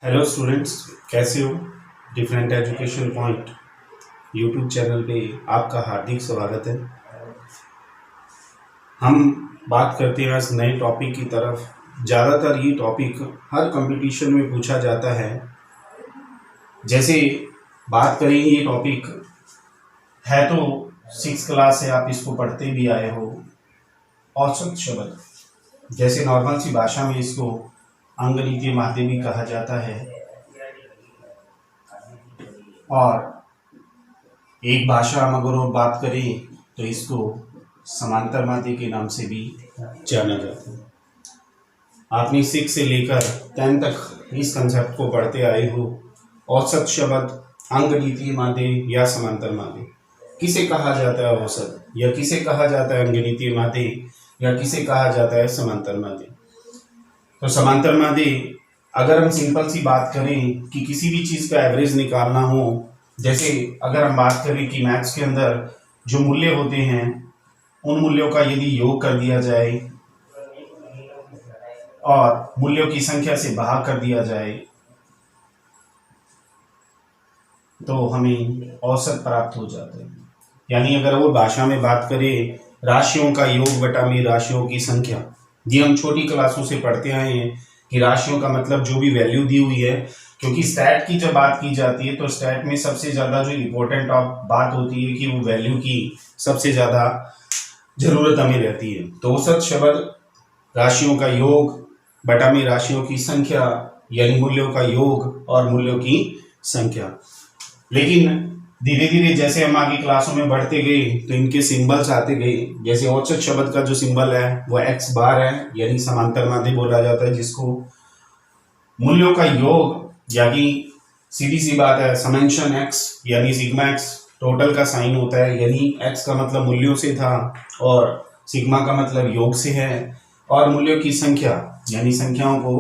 Hello students, कैसे हो। Different education point YouTube channel पे आपका हार्दिक स्वागत है। हम बात करते हैं आज नए टॉपिक की तरफ। ज़्यादातर ये टॉपिक हर कंपटीशन में पूछा जाता है। जैसे बात करें, ये टॉपिक है तो 6th क्लास से आप इसको पढ़ते भी आए हो। औसत शब्द, जैसे नॉर्मल सी भाषा में इसको अंगनीतीय माध्य भी कहा जाता है, और एक भाषा हम अगर और बात करें तो इसको समांतर माध्य के नाम से भी जाना जाता है। आपने 6 से लेकर 10 तक इस कंसेप्ट को पढ़ते आए हो। औसत शब्द अंगनीतीय माध्य या समांतर माध्य, किसे कहा जाता है औसत, या किसे कहा जाता है अंगनीतीय माध्य, या किसे कहा जाता है समांतर माध्य। तो समांतर माध्य, अगर हम सिंपल सी बात करें कि किसी भी चीज़ का एवरेज निकालना हो, जैसे अगर हम बात करें कि मैथ्स के अंदर जो मूल्य होते हैं उन मूल्यों का यदि योग कर दिया जाए और मूल्यों की संख्या से भाग कर दिया जाए तो हमें औसत प्राप्त हो जाता है। यानी अगर वो भाषा में बात करें, राशियों का योग बटा में राशियों की संख्या। ये हम छोटी क्लासों से पढ़ते आए हैं कि राशियों का मतलब जो भी वैल्यू दी हुई है, क्योंकि स्टैट की जब बात की जाती है तो स्टैट में सबसे ज़्यादा जो इम्पोर्टेंट बात होती है कि वो वैल्यू की सबसे ज़्यादा ज़रूरत हमें रहती है। तो औसत शब्द राशियों का योग बटा में राशियों की संख्या, यानी मूल्यों का योग और मूल्यों की संख्या। लेकिन धीरे धीरे जैसे हम आगे क्लासों में बढ़ते गए तो इनके सिंबल्स आते गए। जैसे औसत शब्द का जो सिंबल है वो x बार है, यानी समांतर माध्य बोला जाता है जिसको। मूल्यों का योग, यानी सीधी सी बात है समेशन x यानी सिग्मा x टोटल का साइन होता है, यानी x का मतलब मूल्यों से था और सिग्मा का मतलब योग से है। और मूल्यों की संख्या यानी संख्याओं को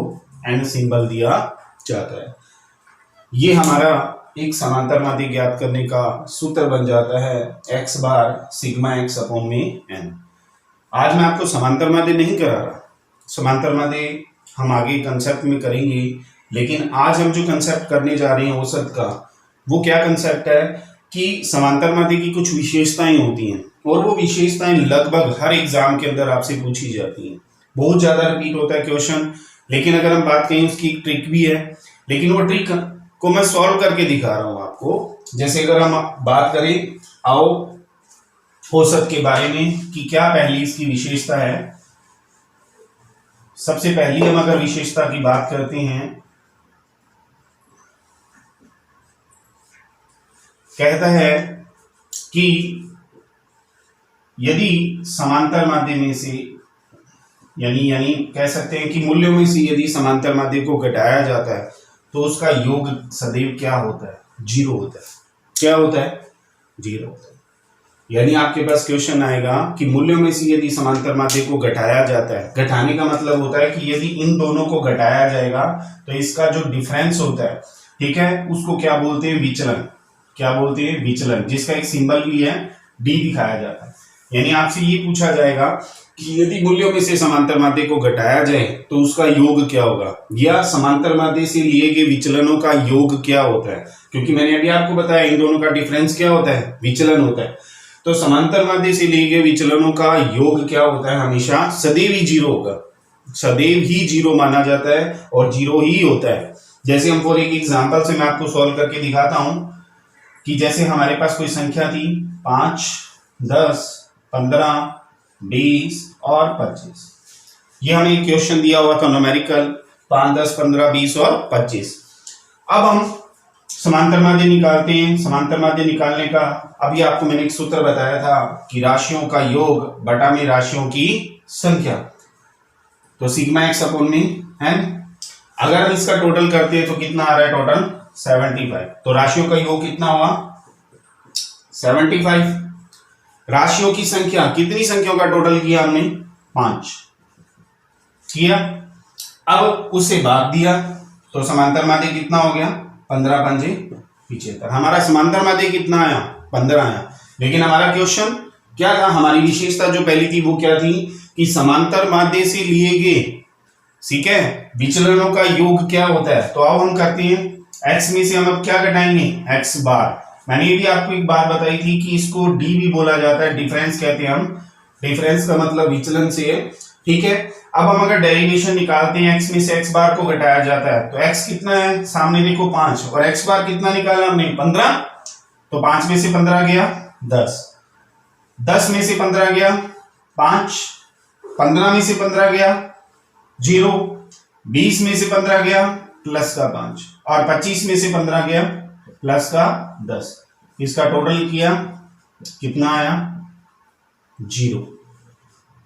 n सिंबल दिया जाता है। ये हमारा एक समांतर माध्य ज्ञात करने का सूत्र बन जाता है x बार सिग्मा x अपॉन में n। आज मैं आपको समांतर माध्य नहीं करा रहा, समांतर माध्य हम आगे कंसेप्ट में करेंगे, लेकिन आज हम जो कंसेप्ट करने जा रहे हैं औसत का, वो क्या कंसेप्ट है कि समांतर माध्य की कुछ विशेषताएं होती हैं और वो विशेषताएं लगभग हर एग्जाम के अंदर आपसे पूछी जाती हैं। बहुत ज्यादा रिपीट होता है क्वेश्चन, लेकिन अगर हम बात करें उसकी ट्रिक भी है, लेकिन वो ट्रिक को मैं सॉल्व करके दिखा रहा हूं आपको। जैसे अगर हम बात करें आओ औसत के बारे में कि क्या पहली इसकी विशेषता है। सबसे पहली हम अगर विशेषता की बात करते हैं, कहता है कि यदि समांतर माध्य में से यानी कह सकते हैं कि मूल्यों में से यदि समांतर माध्य को घटाया जाता है तो उसका योग सदैव क्या होता है, 0 होता है। क्या होता है, 0 होता है। यानी आपके पास क्वेश्चन आएगा कि मूल्यों में से यदि समांतर माध्य को घटाया जाता है, घटाने का मतलब होता है कि यदि इन दोनों को घटाया जाएगा तो इसका जो डिफरेंस होता है, ठीक है, उसको क्या बोलते हैं, विचलन। क्या बोलते हैं, विचलन, जिसका एक सिंबल भी है डी दिखाया जाता है। यानी आपसे ये पूछा जाएगा कि यदि मूल्यों में से समांतर माध्य को घटाया जाए तो उसका योग क्या होगा, या समांतर माध्य से लिए गए विचलनों का योग क्या होता है। क्योंकि मैंने अभी आपको बताया इन दोनों का डिफरेंस क्या होता है, विचलन होता है। तो समांतर माध्य से लिए गए विचलनों का योग क्या होता है, हमेशा सदैव ही 0 होगा। सदैव ही 0 माना जाता है और 0 ही होता है। जैसे हम फॉर एक एग्जाम्पल से मैं आपको सॉल्व करके दिखाता हूं कि जैसे हमारे पास कोई संख्या थी 5, 10, 15, 20 और 25। ये हमें एक क्वेश्चन दिया हुआ था न्यूमेरिकल 5, 10, 15, 20 और 25। अब हम समांतर माध्य निकालते हैं। समांतर माध्य निकालने का अभी आपको मैंने एक सूत्र बताया था कि राशियों का योग बटा में राशियों की संख्या, तो सिग्मा x अपॉन में n। अगर हम इसका टोटल करते हैं तो कितना आ रहा है, टोटल 75। तो राशियों का योग कितना हुआ, 75। राशियों की संख्या, कितनी संख्याओं का टोटल किया हमने, 5 किया। अब उसे भाग दिया तो समांतर माध्य कितना हो गया, 15 पंजे 75। हमारा समांतर माध्य कितना आया, 15 आया। लेकिन हमारा क्वेश्चन क्या था, हमारी विशेषता जो पहली थी वो क्या थी कि समांतर माध्य से लिए गए ठीक है, विचलनों का योग क्या होता है। तो अब हम करते हैं x में से हम अब क्या घटाएंगे, x बार। मैंने ये भी आपको एक बात बताई थी कि इसको d भी बोला जाता है, डिफरेंस कहते हैं हम, डिफरेंस का मतलब विचलन से है, ठीक है। अब हम अगर डेरिवेशन निकालते हैं x में से x बार को घटाया जाता है तो x कितना है, सामने देखो 5, और x बार कितना निकाला हमने 15, तो 5 में से 15 गया 10, 10 में से 15 गया 5, 15 में से 15 गया 0, 20 में से 15 गया प्लस का 5, और 25 में से 15 गया प्लस का 10। इसका टोटल किया कितना आया, 0।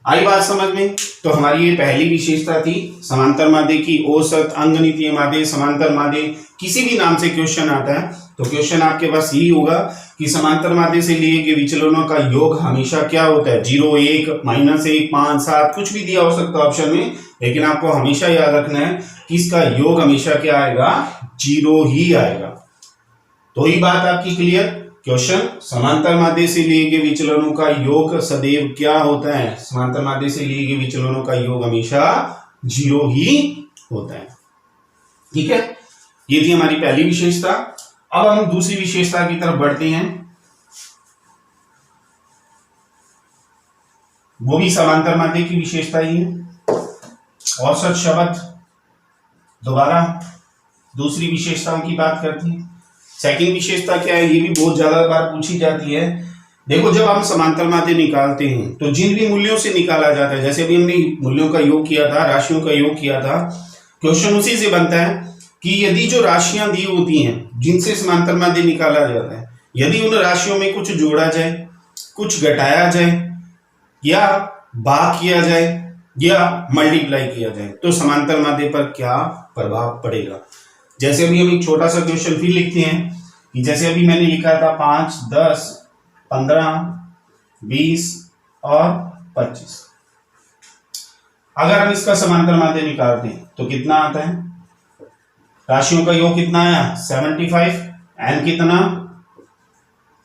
आई बात समझ में। तो हमारी ये पहली विशेषता थी समांतर माध्य की, औसत, अंगनितीय माध्य, समांतर माध्य, किसी भी नाम से क्वेश्चन आता है तो क्वेश्चन आपके पास यही होगा कि समांतर माध्य से लिए गए विचलनों का योग हमेशा क्या होता है, 0, 1, -1, 5, 7, कुछ भी दिया हो सकता है ऑप्शन में, लेकिन आपको हमेशा याद रखना है कि इसका योग हमेशा क्या आएगा, 0 ही आएगा। तो ये बात आपकी क्लियर। क्वेश्चन, समांतर माध्य से लिए गए विचलनों का योग सदैव क्या होता है, समांतर माध्य से लिए गए विचलनों का योग हमेशा 0 ही होता है, ठीक है। ये थी हमारी पहली विशेषता। अब हम दूसरी विशेषता की तरफ बढ़ते हैं, वो भी समांतर माध्य की विशेषता ही है। औसत शब्द, दोबारा दूसरी विशेषताओं की बात करते हैं। सेकंड विशेषता क्या है, ये भी बहुत ज्यादा बार पूछी जाती है। देखो, जब हम समांतर माध्य निकालते हैं तो जिन भी मूल्यों से निकाला जाता है, जैसे अभी हमने मूल्यों का योग किया था, राशियों का योग किया था, क्वेश्चन उसी से बनता है कि यदि जो राशियां दी होती हैं जिनसे समांतर माध्य निकाला जाता है, यदि उन राशियों में कुछ जोड़ा जाए, कुछ घटाया जाए, या भाग किया जाए, या मल्टीप्लाई किया जाए, तो समांतर माध्य पर क्या प्रभाव पड़ेगा। जैसे अभी हम एक छोटा सा क्वेश्चन फिर लिखते हैं कि जैसे अभी मैंने लिखा था 5, 10, 15, 20 और 25। अगर हम इसका समांतर माध्य निकालते हैं तो कितना आता है, राशियों का योग कितना आया 75, एन कितना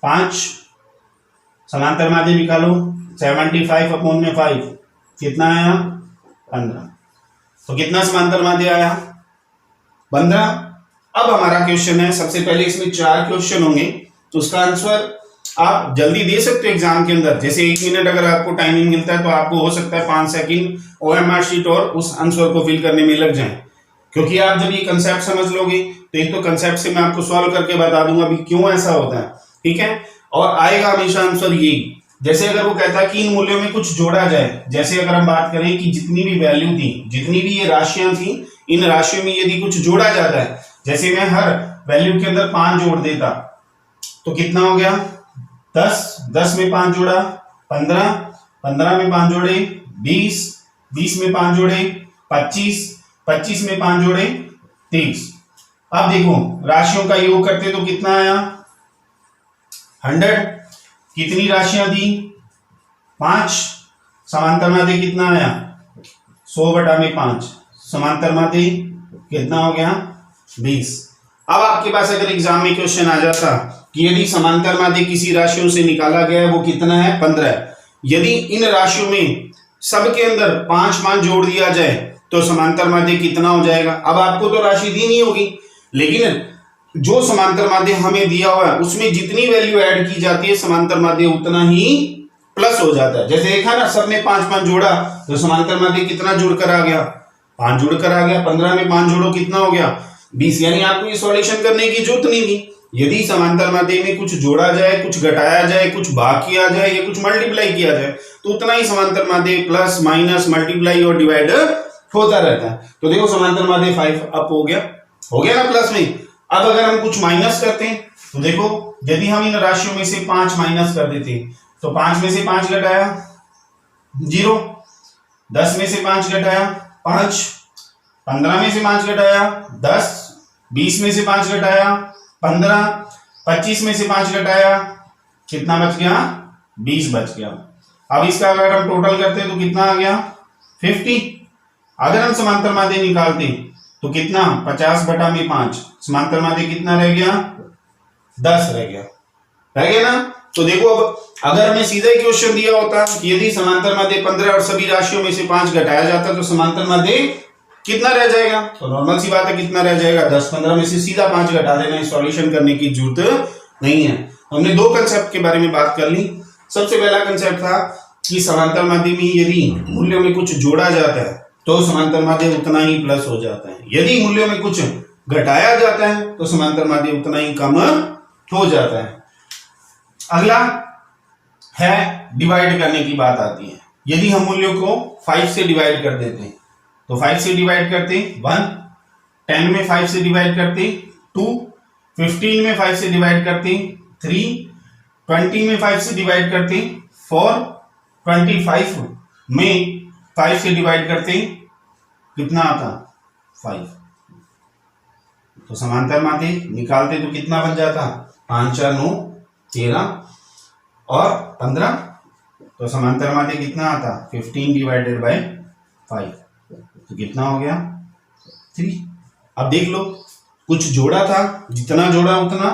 5, समांतर माध्य निकालो 75 अपॉन में 5 कितना आया 15, तो कितना समांतर माध्य आया 15। अब हमारा क्वेश्चन है, सबसे पहले इसमें 4 क्वेश्चन होंगे, तो उसका आंसर आप जल्दी दे सकते हो एग्जाम के अंदर। जैसे 1 मिनट अगर आपको टाइमिंग मिलता है तो आपको हो सकता है 5 सेकंड ओएमआर शीट और उस आंसर को फिल करने में लग जाए, क्योंकि आप जब ये कंसेप्ट समझ लोगे तो एक तो कंसेप्ट से मैं आपको सॉल्व करके बता दूंगा अभी क्यों ऐसा होता है, ठीक है। और आएगा हमेशा आंसर यही। जैसे अगर वो कहता है कि इन मूल्यों में कुछ जोड़ा जाए, जैसे अगर हम बात करें कि जितनी भी वैल्यू थी, जितनी भी ये राशियां थी, इन राशियों में यदि कुछ जोड़ा जाता है, जैसे मैं हर वैल्यू के अंदर 5 जोड़ देता तो कितना हो गया 10, 10 में 5 जोड़ा 15, 15 में 5 जोड़े 20, 20 में 5 जोड़े 25, 25 में 5 जोड़े 30। अब देखो राशियों का योग करते तो कितना आया 100। कितनी राशियां दी 5, समांतर माध्य कितना आया 100/5, समांतर माध्य कितना हो गया 20। अब आपके पास अगर एग्जाम में क्वेश्चन आ जाता कि यदि समांतर माध्य किसी राशियों से निकाला गया है वो कितना है 15, यदि इन राशियों में सबके अंदर 5 जोड़ दिया जाए तो समांतर माध्य कितना हो जाएगा। अब आपको तो राशि दी नहीं होगी, लेकिन जो समांतर माध्य हमें दिया हुआ है उसमें जितनी वैल्यू ऐड की जाती है समांतर माध्य उतना ही प्लस हो जाता है। जैसे देखा ना, सब में 5 जोड़ा तो समांतर माध्य कितना जुड़कर आ गया 5 जुड़कर आ गया। 15 में 5 जोड़ो कितना हो गया 20। यानी आपको ये सॉल्यूशन करने की जरूरत नहीं थी। यदि समांतर माध्य में कुछ जोड़ा जाए, कुछ घटाया जाए, कुछ भाग किया जाए या कुछ मल्टीप्लाई किया जाए तो उतना ही समांतर माध्य प्लस माइनस मल्टीप्लाई और डिवाइड होता रहता है। तो देखो समांतर माध्य 5 अप हो गया ना प्लस में। अब अगर हम कुछ माइनस करते हैं तो देखो, यदि हम इन राशियों में से 5 माइनस कर देते तो 5 में से 5 घटाया 0, 10 में से 5 घटाया 5, 15 में से 5 घटाया 10, 20 में से 5 घटाया 15, 25 में से 5 घटाया कितना बच गया 20 बच गया। अब इसका अगर हम टोटल करते तो कितना आ गया 50। अगर हम समांतर माध्य निकालते तो कितना 50/5, समांतर माध्य कितना रह गया 10 रह गया ना। तो देखो, अब अगर हमें सीधा ही क्वेश्चन दिया होता कि यदि समांतर माध्य 15 और सभी राशियों में से 5 घटाया जाता तो समांतर माध्य कितना रह जाएगा? तो नॉर्मल सी बात है, कितना रह जाएगा? 10-15 में से सीधा 5 घटा देना, सॉल्यूशन करने की जरूरत नहीं है। हमने दो कंसेप्ट के बारे में बात कर ली। सबसे पहला कंसेप्ट था कि समांतर माध्य में यदि मूल्यों में कुछ जोड़ा जाता है तो समांतर माध्य उतना ही प्लस हो जाता है, यदि मूल्यों में कुछ घटाया जाता है तो समांतर माध्य उतना ही कम हो जाता है। अगला है डिवाइड करने की बात आती है। यदि हम मूल्यों को 5 से डिवाइड कर देते हैं तो 5 से डिवाइड करते 1, 10 में 5 से डिवाइड करते 2, 15 में 5 से डिवाइड करते 3, 20 में 5 से डिवाइड करते 4, 25 में 5 से डिवाइड करते कितना आता? 5। तो समांतर माध्य निकालते तो कितना बन जाता? 5, 4, 9, 13 और 15। तो समांतर माध्य कितना आता? 15 डिवाइडेड बाय 5। तो कितना हो गया? 3। अब देख लो, कुछ जोड़ा था, जितना जोड़ा उतना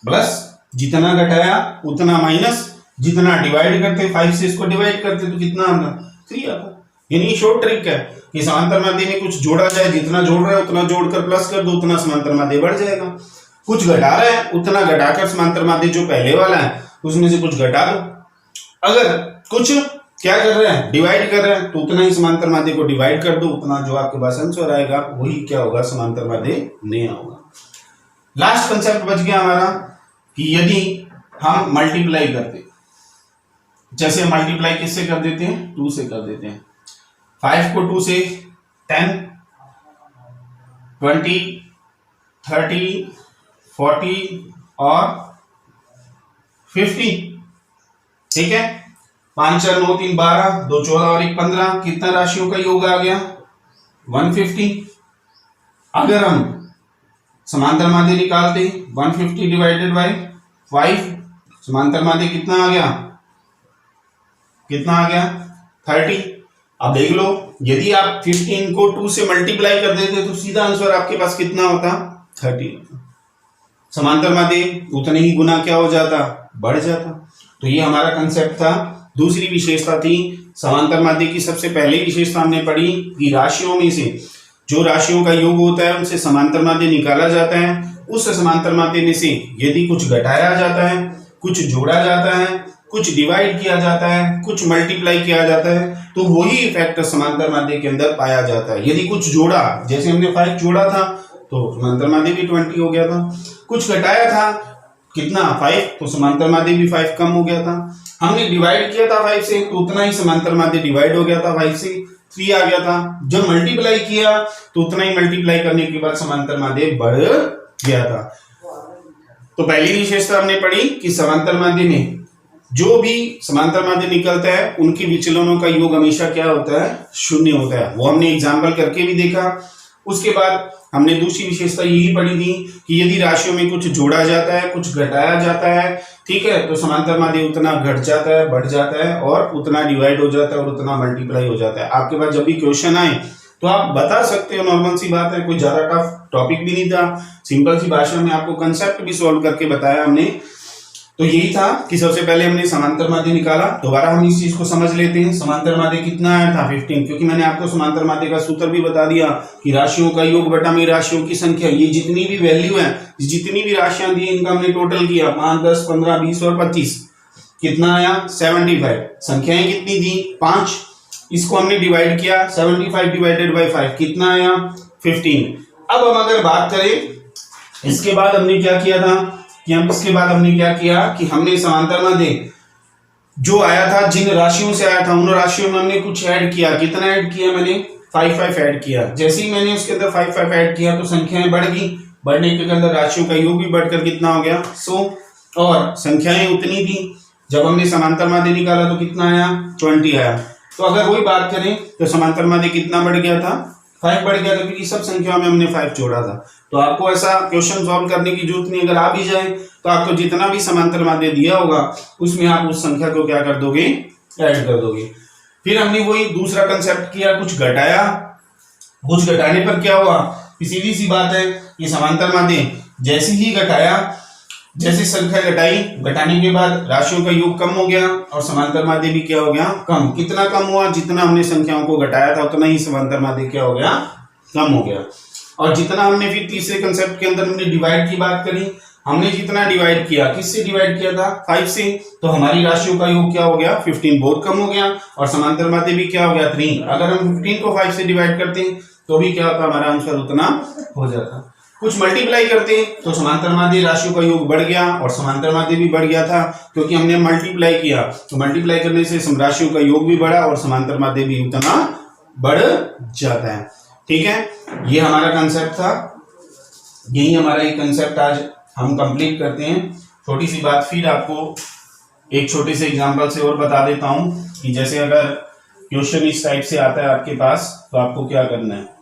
प्लस, जितना घटाया उतना माइनस, जितना डिवाइड करते 5 से इसको डिवाइड करते तो कितना आता? 3 आता। यानी शॉर्ट ट्रिक है कि समांतर माध्य में कुछ जोड़ा जाए, जितना जोड़ रहा है उतना जोड़कर प्लस कर दो, उतना समांतर माध्य बढ़ जाएगा। कुछ घटा रहा है, उतना घटाकर समांतर माध्य जो पहले वाला है उसमें से कुछ घटा दो। अगर कुछ क्या कर रहे हैं? डिवाइड कर रहे हैं, तो उतना ही समांतर माध्य को डिवाइड कर दो, उतना जो आपके पास आंसर आएगा वही क्या होगा? समांतर माध्य नया होगा। लास्ट कंसेप्ट बच गया हमारा कि यदि हम मल्टीप्लाई करते, जैसे मल्टीप्लाई किससे कर देते हैं? 2 से कर देते हैं। 5 को 2 से 10, 20, 30, 40 और 50। ठीक है, 5, 4, 9, 3, 12, 2, 14 और 1, 15। कितना राशियों का योग आ गया? 150। अगर हम समांतर माध्य निकालते 150 डिवाइडेड बाय 5, समांतर माध्य कितना आ गया? कितना आ गया? 30। अब देख लो, यदि आप 15 को 2 से मल्टीप्लाई कर देते तो सीधा आंसर आपके पास कितना होता? 30। समांतर माध्य उतने ही गुना क्या हो जाता? बढ़ जाता। तो ये हमारा कंसेप्ट था। दूसरी विशेषता थी समांतर माध्य की। सबसे पहले विशेषता हमने पढ़ी कि राशियों में से जो राशियों का योग होता है उनसे समांतर माध्य निकाला जाता है। उस समांतर माध्य में से यदि कुछ घटाया जाता है, कुछ जोड़ा जाता है, कुछ डिवाइड किया जाता है, कुछ मल्टीप्लाई किया जाता है, तो वही इफेक्ट समांतर माध्य के अंदर पाया जाता है। यदि कुछ जोड़ा, जैसे हमने 5 जोड़ा था तो समांतर माध्य भी 20 हो गया था। कुछ घटाया था, कितना? 5, तो समांतर माध्य भी 5 कम हो गया था। हमने डिवाइड किया था 5 से तो उतना ही समांतर माध्य डिवाइड हो गया था, 5 से 3 आ गया था। जब मल्टीप्लाई किया तो उतना ही मल्टीप्लाई करने के बाद समांतर माध्य बढ़ गया था। तो पहली विशेषता हमने पढ़ी कि समांतर माध्य में जो भी समांतर माध्य निकलता है उनके विचलनों का योग हमेशा क्या होता है? शून्य होता है। वो हमने एग्जाम्पल करके भी देखा। उसके बाद हमने दूसरी विशेषता यही पढ़ी थी कि यदि राशियों में कुछ जोड़ा जाता है, कुछ घटाया जाता है, ठीक है, तो समांतर माध्य उतना घट जाता है, बढ़ जाता है और उतना डिवाइड हो जाता है और उतना मल्टीप्लाई हो जाता है। आपके पास जब भी क्वेश्चन आए तो आप बता सकते हो, नॉर्मल सी बात है, कोई ज्यादा टफ टॉपिक भी नहीं था, सिंपल सी भाषा में आपको कंसेप्ट भी सॉल्व करके बताया हमने। तो यही था कि सबसे पहले हमने समांतर माध्य निकाला। दोबारा हम इस चीज को समझ लेते हैं। समांतर माध्य कितना आया था? 15, क्योंकि मैंने आपको समांतर माध्य का सूत्र भी बता दिया कि राशियों का योग बटा में राशियों की संख्या। ये जितनी भी वैल्यू है, जितनी भी राशियां दी इनका हमने टोटल किया, 5, 10, 15, 20 और 25। कितना आया? 75। संख्याएं कितनी दी? 5। इसको हमने डिवाइड किया, 75 डिवाइडेड बाई 5 कितना आया? 15। अब हम अगर बात करें इसके बाद हमने क्या किया था कि हमने समांतर माध्य जो आया था, जिन राशियों से आया था उन राशियों में हमने कुछ ऐड किया। कितना ऐड किया? मैंने 5 ऐड किया। जैसे ही मैंने उसके अंदर 5 ऐड किया तो संख्याएं बढ़ गई। बढ़ने के अंदर राशियों का योग भी बढ़कर कितना हो गया? 100 और संख्याएं उतनी थी। जब हमने समांतर माध्य निकाला तो कितना आया? 20 आया। तो अगर वही बात करें तो समांतर माध्य कितना बढ़ गया था? 5 बढ़ गया था, क्योंकि सब संख्याओं में हमने 5 जोड़ा था। तो आपको ऐसा क्वेश्चन सॉल्व करने की जरूरत नहीं। अगर आ भी जाए तो आपको जितना भी समांतर माध्य दिया होगा उसमें आप उस संख्या को क्या कर दोगे? ऐड कर दोगे। फिर हमने वही दूसरा कंसेप्ट किया, कुछ घटाया। कुछ घटाने पर क्या हुआ? सीधी सी बात है कि समांतर माध्य जैसे ही घटाया, जैसे संख्या घटाई, घटाने के बाद राशियों का योग कम हो गया और समांतर माध्य भी क्या हो गया? कम। कितना कम हुआ? जितना हमने संख्याओं को घटाया था उतना ही समांतर माध्य क्या हो गया? कम हो गया। और जितना हमने फिर तीसरे कंसेप्ट के अंदर हमने डिवाइड की बात करी, हमने जितना डिवाइड किया, किससे डिवाइड किया था? 5 से, तो हमारी राशियों का योग क्या हो गया? 15 बहुत कम हो गया। और समांतर माध्य भी क्या हो गया? 3। अगर हम 15 को 5 से डिवाइड करते हैं तो भी क्या होता? हमारा आंसर उतना हो जाता। कुछ मल्टीप्लाई करते हैं तो समांतर माध्य राशियों का योग बढ़ गया और समांतर माध्य भी बढ़ गया था, क्योंकि हमने मल्टीप्लाई किया। तो मल्टीप्लाई करने से समराशियों का योग भी बढ़ा और समांतर माध्य भी उतना बढ़ जाता है। ठीक है, ये हमारा कंसेप्ट था, यही हमारा एक कंसेप्ट आज हम कंप्लीट करते हैं। छोटी सी बात फिर आपको एक छोटे से एग्जांपल से और बता देता हूं कि जैसे अगर क्वेश्चन इस टाइप से आता है आपके पास तो आपको क्या करना है।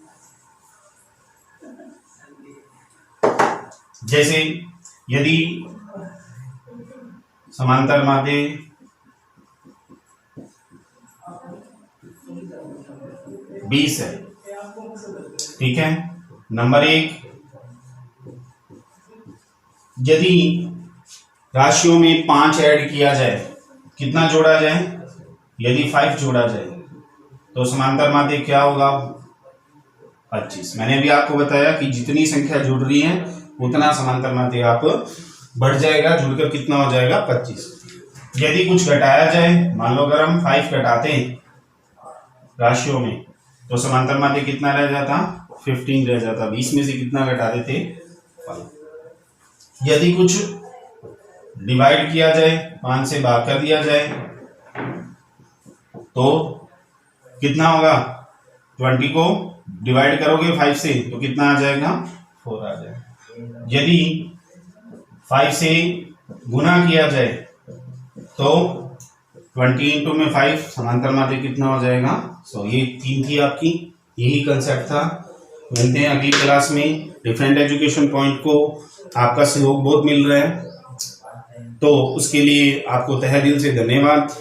जैसे यदि समांतर माध्य 20 है, ठीक है। नंबर 1, यदि राशियों में 5 ऐड किया जाए, कितना जोड़ा जाए? यदि 5 जोड़ा जाए तो समांतर माध्य क्या होगा? 25। मैंने भी आपको बताया कि जितनी संख्या जुड़ रही है उतना समांतर माध्य आप बढ़ जाएगा, जुड़कर कितना हो जाएगा? 25। यदि कुछ घटाया जाए, मान लो अगर हम 5 घटाते हैं राशियों में तो समांतर माध्य कितना रह जाता? 15 रह जाता। 20 में से कितना घटा देते? 5। यदि कुछ डिवाइड किया जाए, 5 से भाग कर दिया जाए तो कितना होगा? 20 को डिवाइड करोगे 5 से तो कितना आ जाएगा? 4 आ जाएगा। यदि 5 से गुना किया जाए तो 20 इंटू में 5, समांतर माध्य कितना हो जाएगा? 100। ये 3 थी आपकी, यही कंसेप्ट था। मिलते हैं अगली क्लास में। डिफरेंट एजुकेशन पॉइंट को आपका सहयोग बहुत मिल रहा है, तो उसके लिए आपको तहे दिल से धन्यवाद।